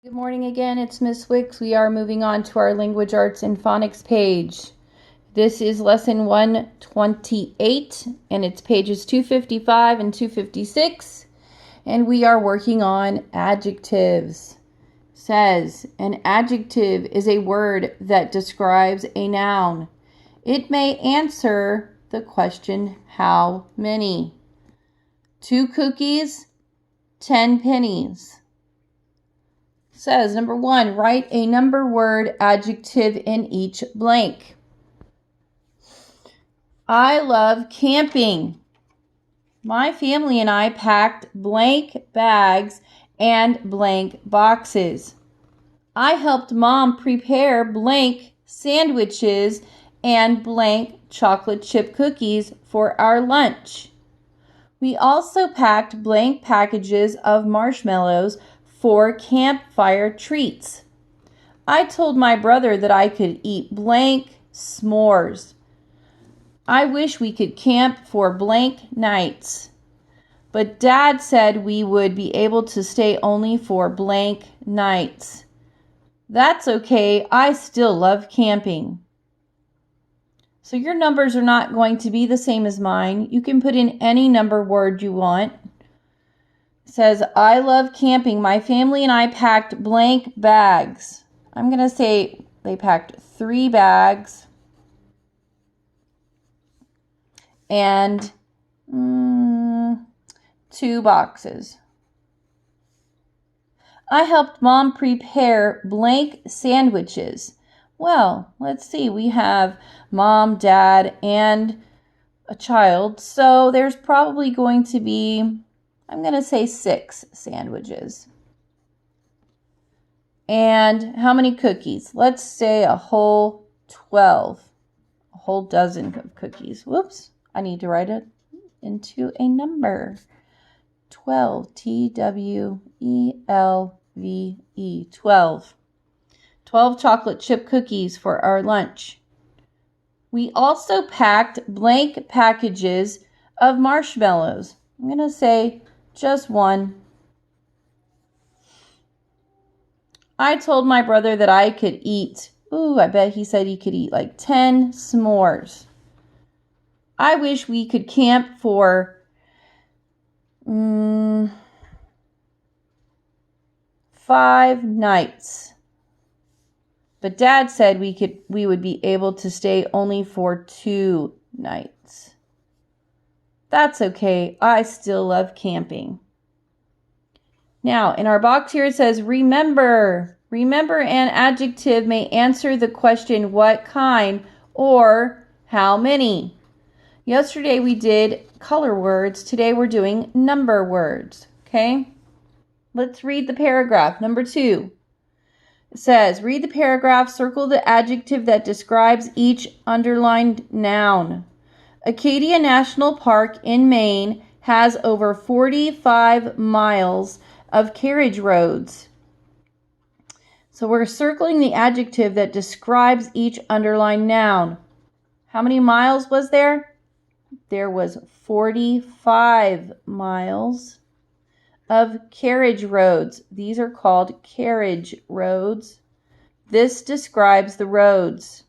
Good morning again, it's Miss Wicks. We are moving on to our language arts and phonics page. This is lesson 128 and it's pages 255 and 256 and we are working on adjectives. It says, an adjective is a word that describes a noun. It may answer the question, how many? 2 cookies, 10 pennies. Says, number 1, write a number word adjective in each blank. I love camping. My family and I packed blank bags and blank boxes. I helped Mom prepare blank sandwiches and blank chocolate chip cookies for our lunch. We also packed blank packages of marshmallows for campfire treats. I told my brother that I could eat blank s'mores. I wish we could camp for blank nights. But Dad said we would be able to stay only for blank nights. That's okay, I still love camping. So your numbers are not going to be the same as mine. You can put in any number word you want. Says, I love camping. My family and I packed blank bags. I'm going to say they packed 3 bags and 2 boxes. I helped Mom prepare blank sandwiches. Well, let's see. We have Mom, Dad, and a child. So there's probably going to be, I'm going to say 6 sandwiches. And how many cookies? Let's say a whole 12. A whole dozen of cookies. Whoops. I need to write it into a number. 12. T-W-E-L-V-E. 12. 12 chocolate chip cookies for our lunch. We also packed blank packages of marshmallows. I'm going to say just 1. I told my brother that I could eat, I bet he said he could eat like 10 s'mores. I wish we could camp for 5 nights. But Dad said we would be able to stay only for 2 nights. That's okay. I still love camping. Now, in our box here it says, remember. Remember, an adjective may answer the question, what kind, or how many. Yesterday we did color words. Today we're doing number words. Okay? Let's read the paragraph. Number 2. It says, read the paragraph, circle the adjective that describes each underlined noun. Acadia National Park in Maine has over 45 miles of carriage roads. So we're circling the adjective that describes each underlined noun. How many miles was there? There was 45 miles of carriage roads. These are called carriage roads. This describes the roads.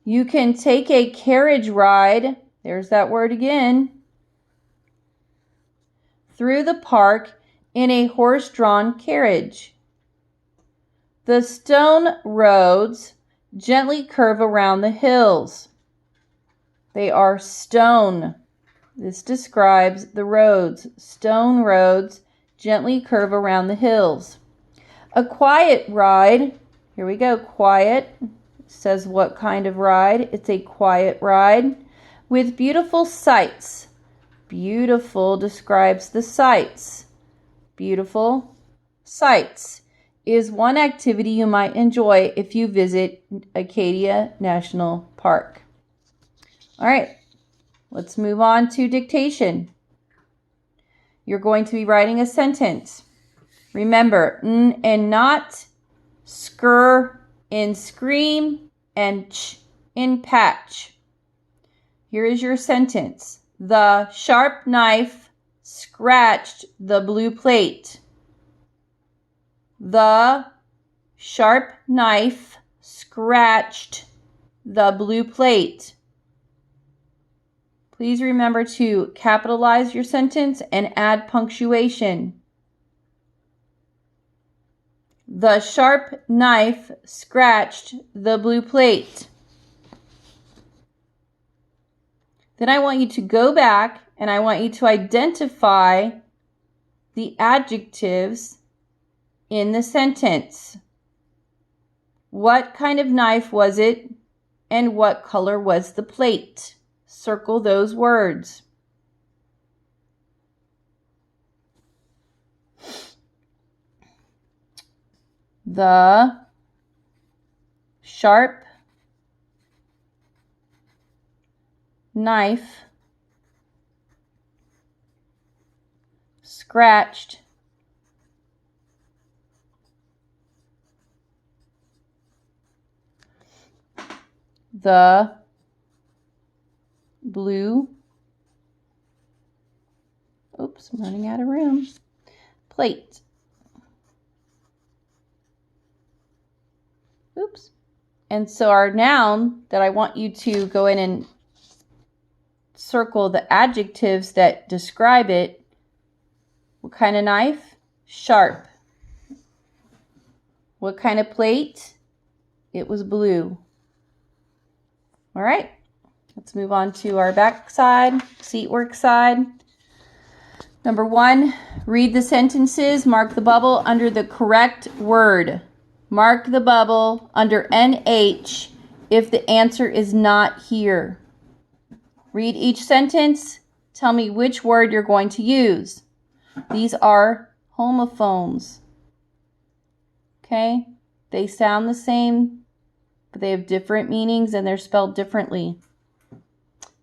You can take a carriage ride, there's that word again, through the park in a horse-drawn carriage. The stone roads gently curve around the hills. They are stone. This describes the roads. Stone roads gently curve around the hills. A quiet ride. Here we go. Quiet. Says what kind of ride? It's a quiet ride with beautiful sights. Beautiful describes the sights. Beautiful sights is one activity you might enjoy if you visit Acadia National Park. All right, let's move on to dictation. You're going to be writing a sentence. Remember, n and not, skr in scream, and ch in patch. Here is your sentence. The sharp knife scratched the blue plate. The sharp knife scratched the blue plate. Please remember to capitalize your sentence and add punctuation. The sharp knife scratched the blue plate. Then I want you to go back and I want you to identify the adjectives in the sentence. What kind of knife was it and what color was the plate? Circle those words. The sharp knife scratched the blue, oops, I'm running out of room, plate. Oops. And so our noun that I want you to go in and circle the adjectives that describe it. What kind of knife? Sharp. What kind of plate? It was blue. All right. Let's move on to our back side, seat work side. Number 1, read the sentences. Mark the bubble under the correct word. Mark the bubble under NH if the answer is not here. Read each sentence. Tell me which word you're going to use. These are homophones. Okay? They sound the same, but they have different meanings and they're spelled differently.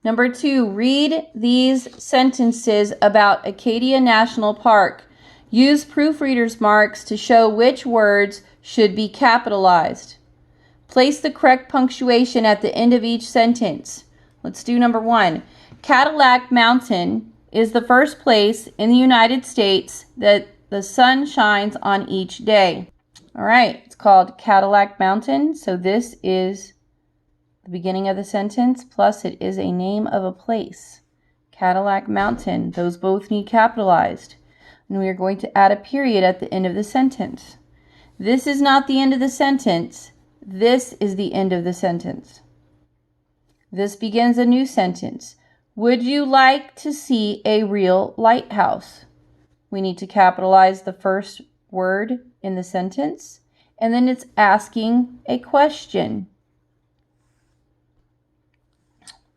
Number 2, read these sentences about Acadia National Park. Use proofreader's marks to show which words should be capitalized. Place the correct punctuation at the end of each sentence. Let's do number 1. Cadillac Mountain is the first place in the United States that the sun shines on each day. All right, it's called Cadillac Mountain, so this is the beginning of the sentence, plus it is a name of a place. Cadillac Mountain, those both need capitalized. And we are going to add a period at the end of the sentence. This is not the end of the sentence. This is the end of the sentence. This begins a new sentence. Would you like to see a real lighthouse? We need to capitalize the first word in the sentence, and then it's asking a question.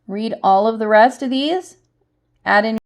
Read all of the rest of these. Add in